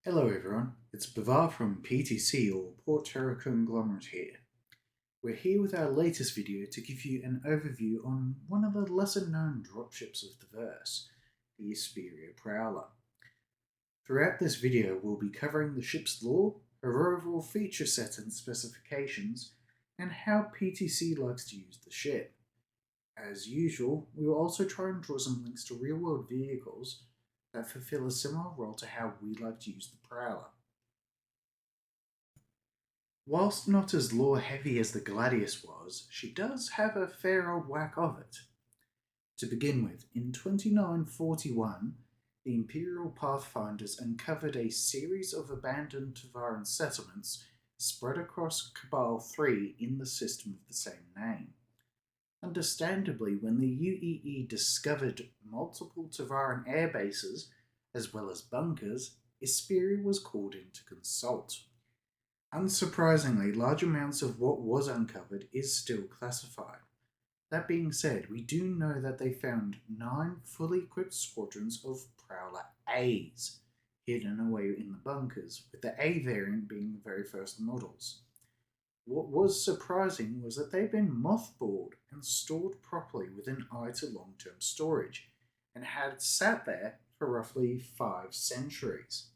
Hello everyone, it's Bavar from PTC or Port Terra Conglomerate here. We're here with our latest video to give you an overview on one of the lesser known dropships of the verse, the Esperia Prowler. Throughout this video we'll be covering the ship's lore, her overall feature set and specifications, and how PTC likes to use the ship. As usual, we will also try and draw some links to real-world vehicles that fulfill a similar role to how we like to use the Prowler. Whilst not as lore-heavy as the Gladius was, she does have a fair old whack of it. To begin with, in 2941, the Imperial Pathfinders uncovered a series of abandoned Tavaran settlements spread across Cabal 3 in the system of the same name. Understandably, when the UEE discovered multiple Tavaran air bases, as well as bunkers, Esperia was called in to consult. Unsurprisingly, large amounts of what was uncovered is still classified. That being said, we do know that they found 9 fully equipped squadrons of Prowler A's hidden away in the bunkers, with the A variant being the very first models. What was surprising was that they'd been mothballed and stored properly with an eye to long-term storage, and had sat there for roughly 5 centuries.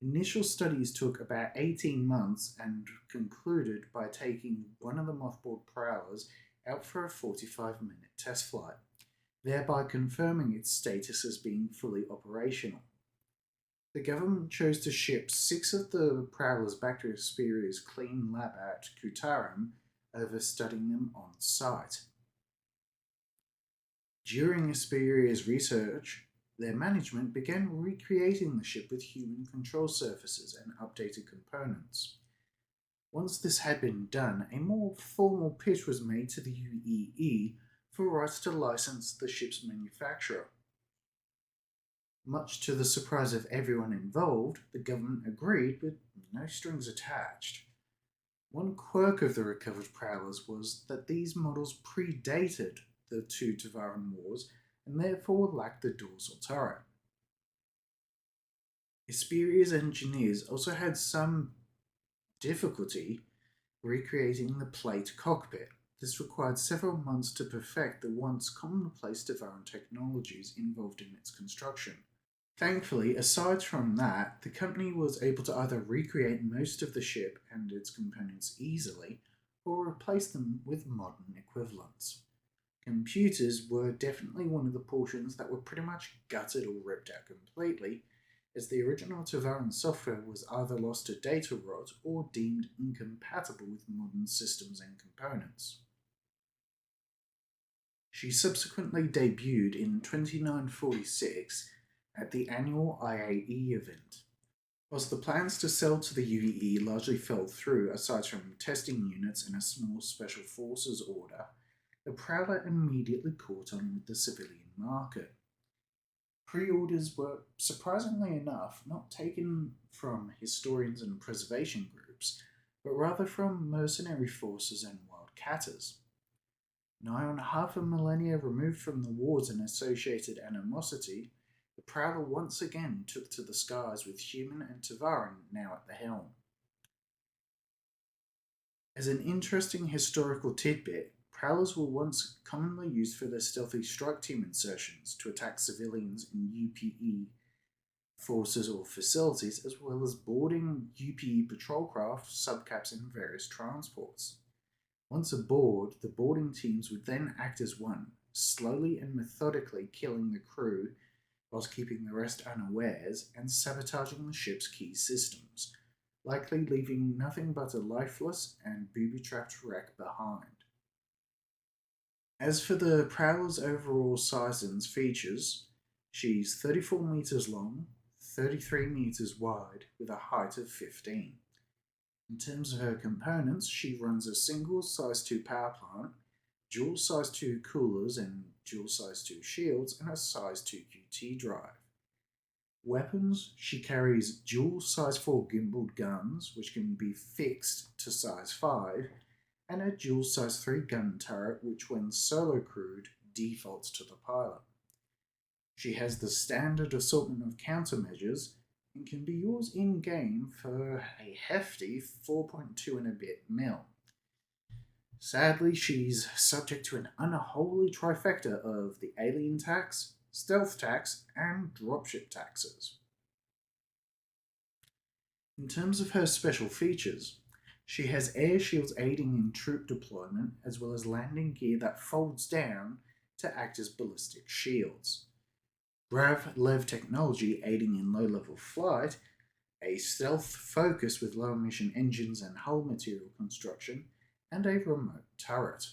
Initial studies took about 18 months and concluded by taking one of the mothballed prowlers out for a 45-minute test flight, thereby confirming its status as being fully operational. The government chose to ship 6 of the prowlers back to Esperia's clean lab at Kutaram over studying them on site. During Esperia's research, their management began recreating the ship with human control surfaces and updated components. Once this had been done, a more formal pitch was made to the UEE for rights to license the ship's manufacturer. Much to the surprise of everyone involved, the government agreed with no strings attached. One quirk of the recovered prowlers was that these models predated the 2 Tavaran wars and therefore lacked the dorsal turret. Esperia's engineers also had some difficulty recreating the plate cockpit. This required several months to perfect the once commonplace Tavaran technologies involved in its construction. Thankfully, aside from that, the company was able to either recreate most of the ship and its components easily, or replace them with modern equivalents. Computers were definitely one of the portions that were pretty much gutted or ripped out completely, as the original Tavaran software was either lost to data rot or deemed incompatible with modern systems and components. She subsequently debuted in 2946 at the annual IAE event. Whilst the plans to sell to the UEE largely fell through aside from testing units and a small special forces order, the Prowler immediately caught on with the civilian market. Pre-orders were, surprisingly enough, not taken from historians and preservation groups, but rather from mercenary forces and wildcatters. Nigh on half a millennia removed from the wars and associated animosity, the Prowler once again took to the skies with human and Tavaran now at the helm. As an interesting historical tidbit, Prowlers were once commonly used for their stealthy strike team insertions to attack civilians in UPE forces or facilities, as well as boarding UPE patrol craft, subcaps, and various transports. Once aboard, the boarding teams would then act as one, slowly and methodically killing the crew whilst keeping the rest unawares and sabotaging the ship's key systems, likely leaving nothing but a lifeless and booby-trapped wreck behind. As for the Prowler's overall size and features, she's 34 meters long, 33 meters wide, with a height of 15. In terms of her components, she runs a single size 2 power plant, dual size 2 coolers and dual size 2 shields, and a size 2 QT drive. Weapons, she carries dual size 4 gimbaled guns, which can be fixed to size 5, and a dual size 3 gun turret, which when solo crewed defaults to the pilot. She has the standard assortment of countermeasures, and can be yours in-game for a hefty 4.2 and a bit mil. Sadly, she's subject to an unholy trifecta of the alien tax, stealth tax, and dropship taxes. In terms of her special features, she has air shields aiding in troop deployment, as well as landing gear that folds down to act as ballistic shields. Grav-Lev technology aiding in low-level flight, a stealth focus with low-emission engines and hull material construction, and a remote turret.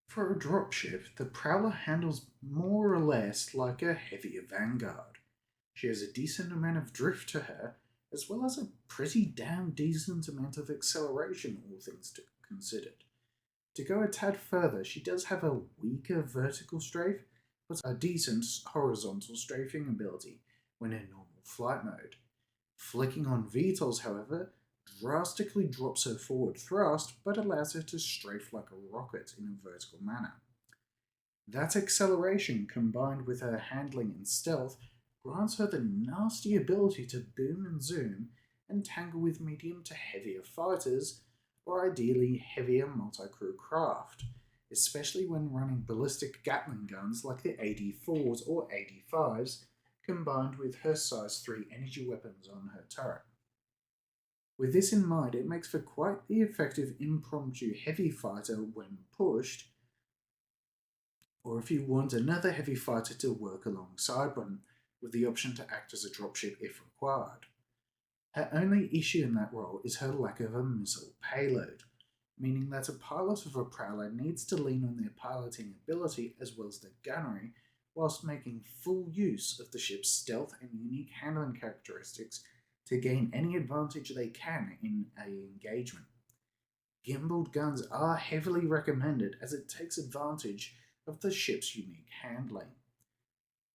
For a dropship, the Prowler handles more or less like a heavier Vanguard. She has a decent amount of drift to her, as well as a pretty damn decent amount of acceleration, all things considered. To go a tad further, she does have a weaker vertical strafe, but a decent horizontal strafing ability when in normal flight mode. Flicking on VTOLs, however, drastically drops her forward thrust, but allows her to strafe like a rocket in a vertical manner. That acceleration, combined with her handling and stealth, grants her the nasty ability to boom and zoom and tangle with medium to heavier fighters, or ideally heavier multi-crew craft, especially when running ballistic Gatling guns like the AD-4s or AD-5s, combined with her size 3 energy weapons on her turret. With this in mind, it makes for quite the effective impromptu heavy fighter when pushed, or if you want another heavy fighter to work alongside one, with the option to act as a dropship if required. Her only issue in that role is her lack of a missile payload, meaning that a pilot of a Prowler needs to lean on their piloting ability as well as their gunnery, whilst making full use of the ship's stealth and unique handling characteristics to gain any advantage they can in an engagement. Gimbaled guns are heavily recommended as it takes advantage of the ship's unique handling.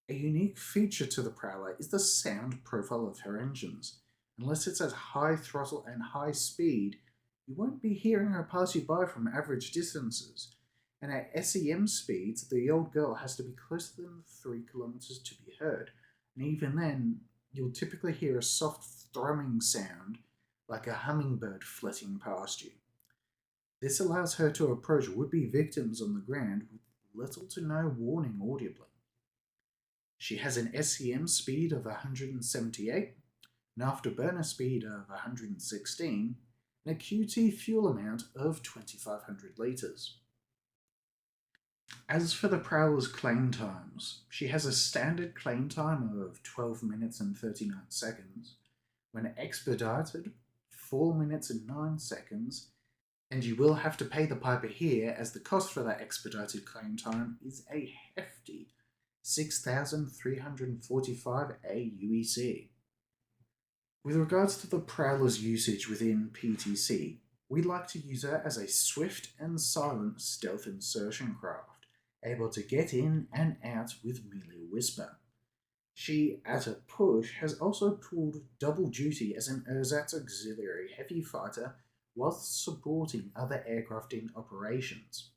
A unique feature to the Prowler is the sound profile of her engines. Unless it's at high throttle and high speed, you won't be hearing her pass you by from average distances, and at SEM speeds, the old girl has to be closer than 3 kilometers to be heard, and even then, you'll typically hear a soft thrumming sound like a hummingbird flitting past you. This allows her to approach would-be victims on the ground with little to no warning audibly. She has an SEM speed of 178, an afterburner speed of 116, and a QT fuel amount of 2,500 litres. As for the Prowler's claim times, she has a standard claim time of 12 minutes and 39 seconds, when expedited 4 minutes and 9 seconds, and you will have to pay the piper here as the cost for that expedited claim time is a hefty 6,345 AUEC. With regards to the Prowler's usage within PTC, we like to use her as a swift and silent stealth insertion craft, able to get in and out with merely a whisper. She, at a push, has also pulled double duty as an ersatz auxiliary heavy fighter whilst supporting other aircraft in operations.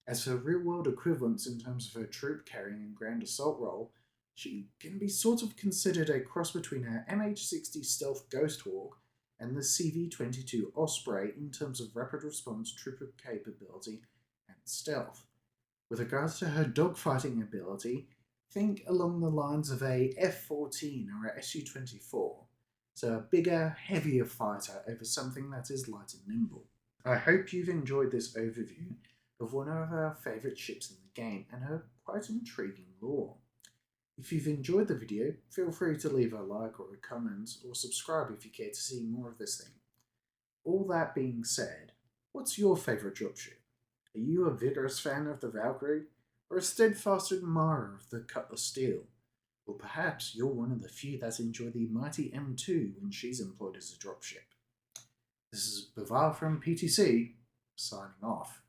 As for real-world equivalents in terms of her troop carrying and ground assault role, she can be sort of considered a cross between her MH-60 Stealth Ghosthawk and the CV-22 Osprey in terms of rapid response trooper capability and stealth. With regards to her dogfighting ability, think along the lines of a F-14 or a Su-24, so a bigger, heavier fighter over something that is light and nimble. I hope you've enjoyed this overview of one of our favourite ships in the game and her quite intriguing lore. If you've enjoyed the video, feel free to leave a like or a comment or subscribe if you care to see more of this thing. All that being said, what's your favourite dropship? Are you a vigorous fan of the Valkyrie or a steadfast admirer of the Cutlass Steel? Or perhaps you're one of the few that enjoy the mighty M2 when she's employed as a dropship. This is Bavar from PTC, signing off.